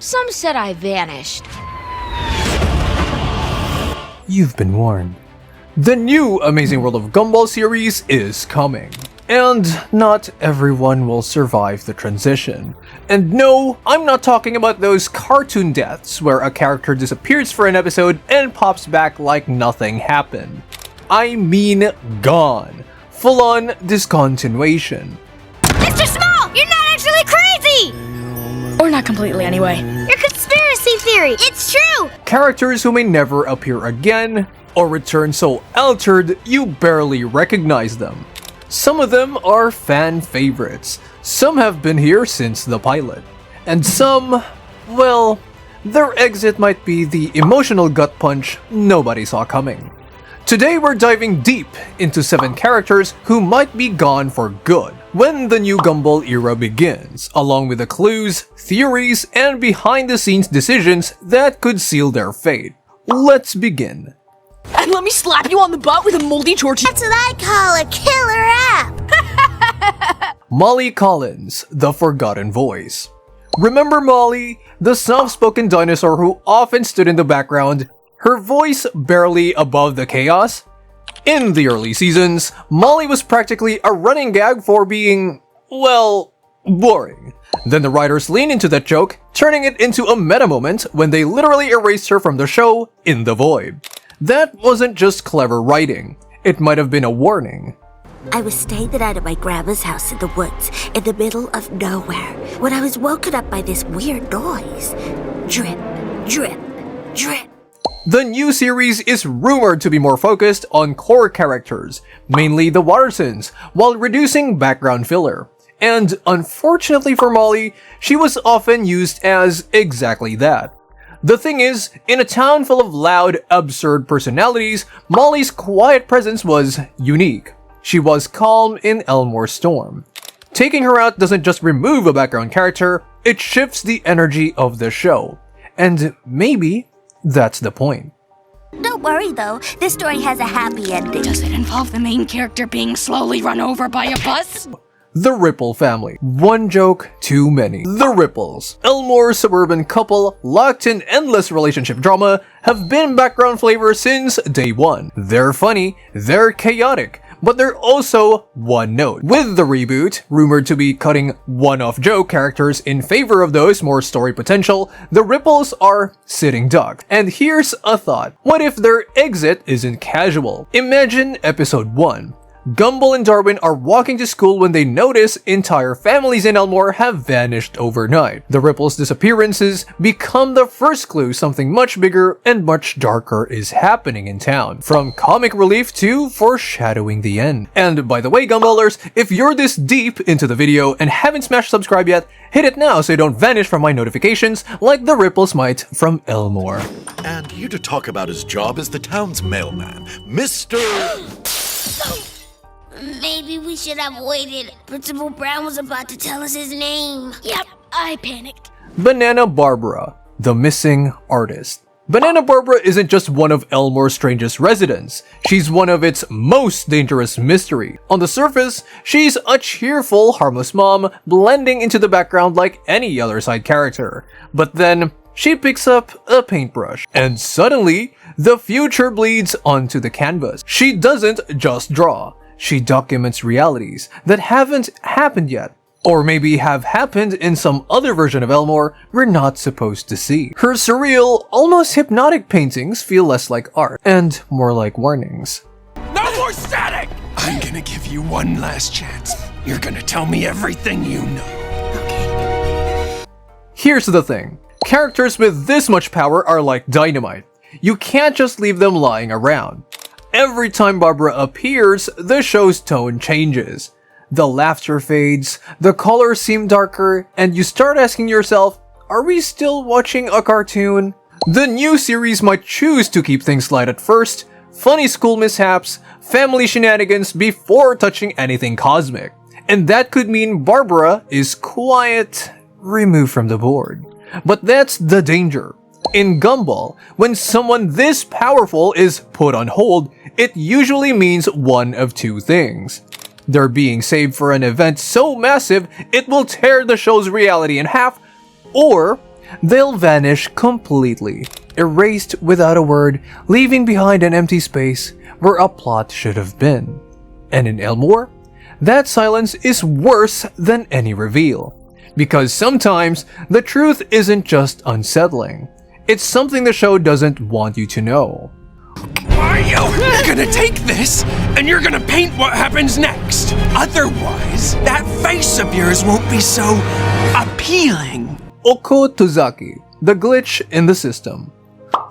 Some said I vanished. You've been warned. The new Amazing World of Gumball series is coming. And not everyone will survive the transition. And no, I'm not talking about those cartoon deaths where a character disappears for an episode and pops back like nothing happened. I mean gone. Full-on discontinuation. Mr. Small, you're not actually crazy! Or not completely anyway. Your conspiracy theory, it's true! Characters who may never appear again, or return so altered you barely recognize them. Some of them are fan favorites, some have been here since the pilot, and some, well, their exit might be the emotional gut punch nobody saw coming. Today we're diving deep into 7 characters who might be gone for good when the new Gumball era begins, along with the clues, theories, and behind-the-scenes decisions that could seal their fate. Let's begin. And let me slap you on the butt with a moldy torch. That's what I call a killer app! Molly Collins, the Forgotten Voice. Remember Molly, the soft-spoken dinosaur who often stood in the background, her voice barely above the chaos? In the early seasons, Molly was practically a running gag for being, well, boring. Then the writers leaned into that joke, turning it into a meta moment when they literally erased her from the show in the void. That wasn't just clever writing, it might have been a warning. I was staying the night at my grandma's house in the woods, in the middle of nowhere, when I was woken up by this weird noise. Drip, drip, drip. The new series is rumored to be more focused on core characters, mainly the Wattersons, while reducing background filler. And unfortunately for Molly, she was often used as exactly that. The thing is, in a town full of loud, absurd personalities, Molly's quiet presence was unique. She was calm in Elmore's storm. Taking her out doesn't just remove a background character, it shifts the energy of the show. And maybe that's the point. Don't worry though, this story has a happy ending. Does it involve the main character being slowly run over by a bus? The Ripple family. One joke too many. The Ripples. Elmore's suburban couple, locked in endless relationship drama, have been background flavor since day one. They're funny, they're chaotic, but they're also one note. With the reboot, rumored to be cutting one-off joke characters in favor of those more story potential, the Ripples are sitting duck. And here's a thought. What if their exit isn't casual? Imagine episode 1. Gumball and Darwin are walking to school when they notice entire families in Elmore have vanished overnight. The Ripples' disappearances become the first clue something much bigger and much darker is happening in town, from comic relief to foreshadowing the end. And by the way, Gumballers, if you're this deep into the video and haven't smashed subscribe yet, hit it now so you don't vanish from my notifications like the Ripples might from Elmore. And here to talk about his job is the town's mailman, Mr. Maybe we should have waited. Principal Brown was about to tell us his name. Yep, I panicked. Banana Barbara, the missing artist. Banana Barbara isn't just one of Elmore's strangest residents, she's one of its most dangerous mystery. On the surface, she's a cheerful, harmless mom, blending into the background like any other side character. But then, she picks up a paintbrush, and suddenly, the future bleeds onto the canvas. She doesn't just draw. She documents realities that haven't happened yet, or maybe have happened in some other version of Elmore we're not supposed to see. Her surreal, almost hypnotic paintings feel less like art, and more like warnings. No more static! I'm gonna give you one last chance. You're gonna tell me everything you know. Here's the thing. Characters with this much power are like dynamite. You can't just leave them lying around. Every time Barbara appears, the show's tone changes. The laughter fades, the colors seem darker, and you start asking yourself, are we still watching a cartoon? The new series might choose to keep things light at first, funny school mishaps, family shenanigans before touching anything cosmic. And that could mean Barbara is quiet, removed from the board. But that's the danger. In Gumball, when someone this powerful is put on hold, it usually means one of two things. They're being saved for an event so massive it will tear the show's reality in half, or they'll vanish completely, erased without a word, leaving behind an empty space where a plot should have been. And in Elmore, that silence is worse than any reveal. Because sometimes, the truth isn't just unsettling. It's something the show doesn't want you to know. Are you gonna take this and you're gonna paint what happens next? Otherwise, that face of yours won't be so appealing. Oko Tozaki, the glitch in the system.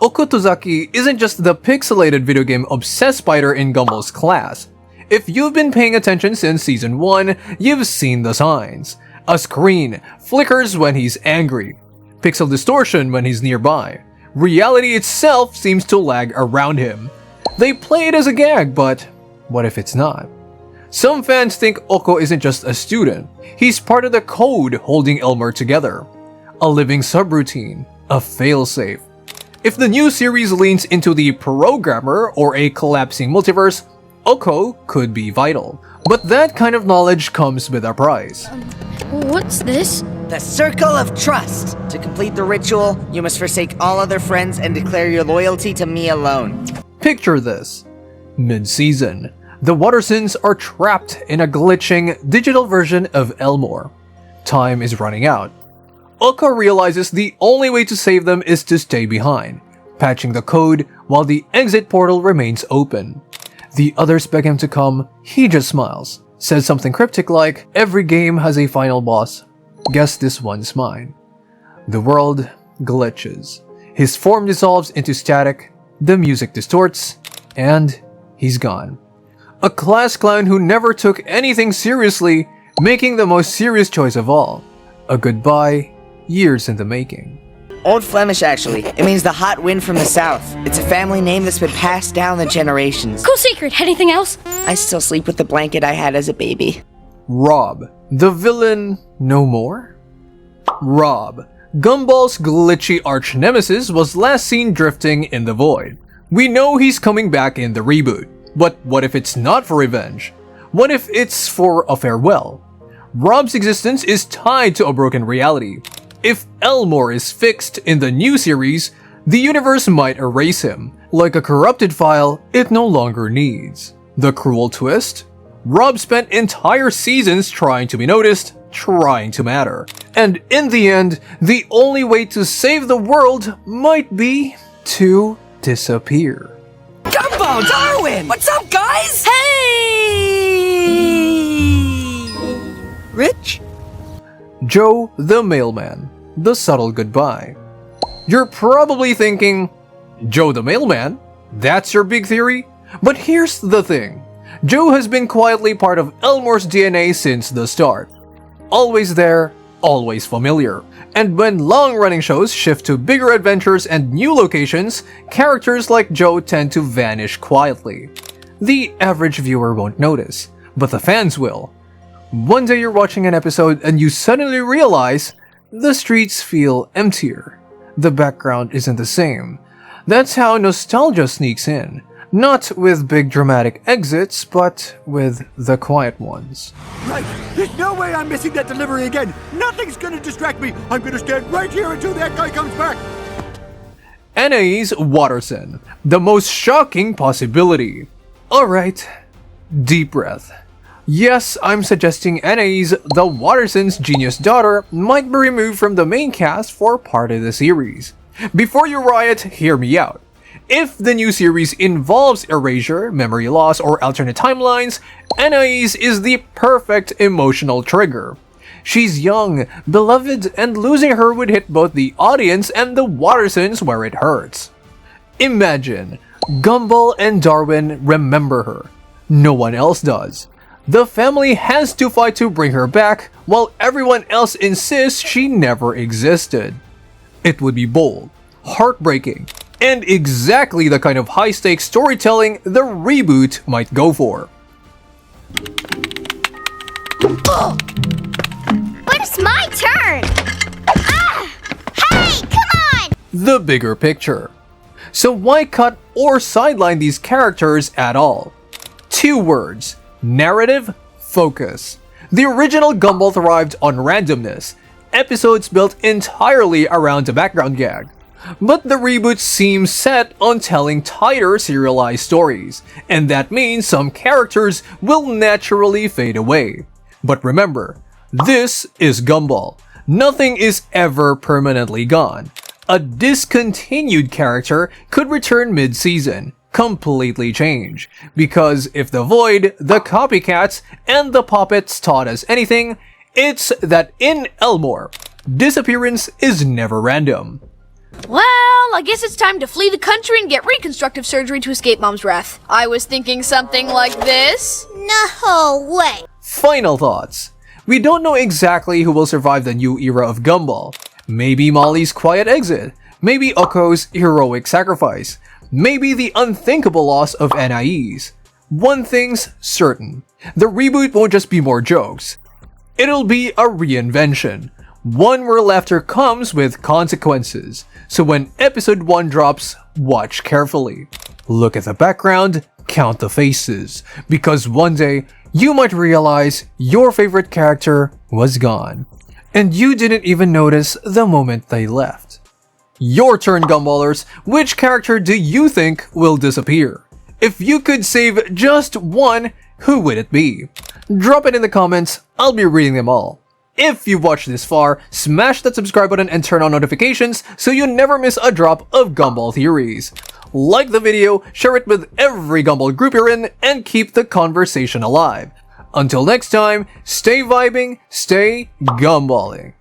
Oko Tozaki isn't just the pixelated video game obsessed spider in Gumball's class. If you've been paying attention since Season 1, you've seen the signs. A screen flickers when he's angry. Pixel distortion when he's nearby. Reality itself seems to lag around him. They play it as a gag, but what if it's not? Some fans think Oko isn't just a student. He's part of the code holding Elmore together. A living subroutine, a failsafe. If the new series leans into the programmer or a collapsing multiverse, Oko could be vital. But that kind of knowledge comes with a price. What's this? The Circle of Trust. To complete the ritual, you must forsake all other friends and declare your loyalty to me alone. Picture this. Mid-season, the Wattersons are trapped in a glitching digital version of Elmore. Time is running out. Oko realizes the only way to save them is to stay behind, patching the code while the exit portal remains open. The others beg him to come, he just smiles, says something cryptic like, "Every game has a final boss. Guess this one's mine." The world glitches. His form dissolves into static, the music distorts, and he's gone. A class clown who never took anything seriously, making the most serious choice of all. A goodbye, years in the making. Old Flemish, actually. It means the hot wind from the south. It's a family name that's been passed down the generations. Cool secret. Anything else? I still sleep with the blanket I had as a baby. Rob, the villain no more? Rob, Gumball's glitchy arch-nemesis, was last seen drifting in the void. We know he's coming back in the reboot, but what if it's not for revenge? What if it's for a farewell? Rob's existence is tied to a broken reality. If Elmore is fixed in the new series, the universe might erase him, like a corrupted file it no longer needs. The cruel twist? Rob spent entire seasons trying to be noticed, trying to matter. And in the end, the only way to save the world might be to disappear. Gumball, Darwin! What's up, guys? Hey! Rich? Joe the Mailman, the subtle goodbye. You're probably thinking, Joe the Mailman? That's your big theory? But here's the thing. Joe has been quietly part of Elmore's DNA since the start. Always there, always familiar. And when long-running shows shift to bigger adventures and new locations, characters like Joe tend to vanish quietly. The average viewer won't notice, but the fans will. One day you're watching an episode and you suddenly realize the streets feel emptier. The background isn't the same. That's how nostalgia sneaks in. Not with big dramatic exits, but with the quiet ones. Right! There's no way I'm missing that delivery again! Nothing's gonna distract me! I'm gonna stand right here until that guy comes back! Anais Watterson, the most shocking possibility. Alright, deep breath. Yes, I'm suggesting Anais, the Wattersons' genius daughter, might be removed from the main cast for part of the series. Before you riot, hear me out. If the new series involves erasure, memory loss, or alternate timelines, Anais is the perfect emotional trigger. She's young, beloved, and losing her would hit both the audience and the Wattersons where it hurts. Imagine, Gumball and Darwin remember her. No one else does. The family has to fight to bring her back, while everyone else insists she never existed. It would be bold, heartbreaking, and exactly the kind of high-stakes storytelling the reboot might go for. Oh! But it's my turn! Ah! Hey, come on! The bigger picture. So why cut or sideline these characters at all? 2 words. Narrative focus. The original Gumball thrived on randomness. episodes built entirely around the background gag. But the reboot seems set on telling tighter serialized stories, and that means some characters will naturally fade away. But remember, this is Gumball. Nothing is ever permanently gone. A discontinued character could return mid-season, completely change. Because if the Void, the copycats, and the puppets taught us anything, it's that in Elmore, disappearance is never random. Well, I guess it's time to flee the country and get reconstructive surgery to escape Mom's wrath. I was thinking something like this. No way. Final thoughts. We don't know exactly who will survive the new era of Gumball. Maybe Molly's quiet exit. Maybe Oko's heroic sacrifice. Maybe the unthinkable loss of Anais. One thing's certain. The reboot won't just be more jokes. It'll be a reinvention. One where laughter comes with consequences. So when episode 1 drops, watch carefully. Look at the background, count the faces. Because one day, you might realize your favorite character was gone. And you didn't even notice the moment they left. Your turn, Gumballers. Which character do you think will disappear? If you could save just one, who would it be? Drop it in the comments, I'll be reading them all. If you've watched this far, smash that subscribe button and turn on notifications so you never miss a drop of Gumball theories. Like the video, share it with every Gumball group you're in, and keep the conversation alive. Until next time, stay vibing, stay gumballing.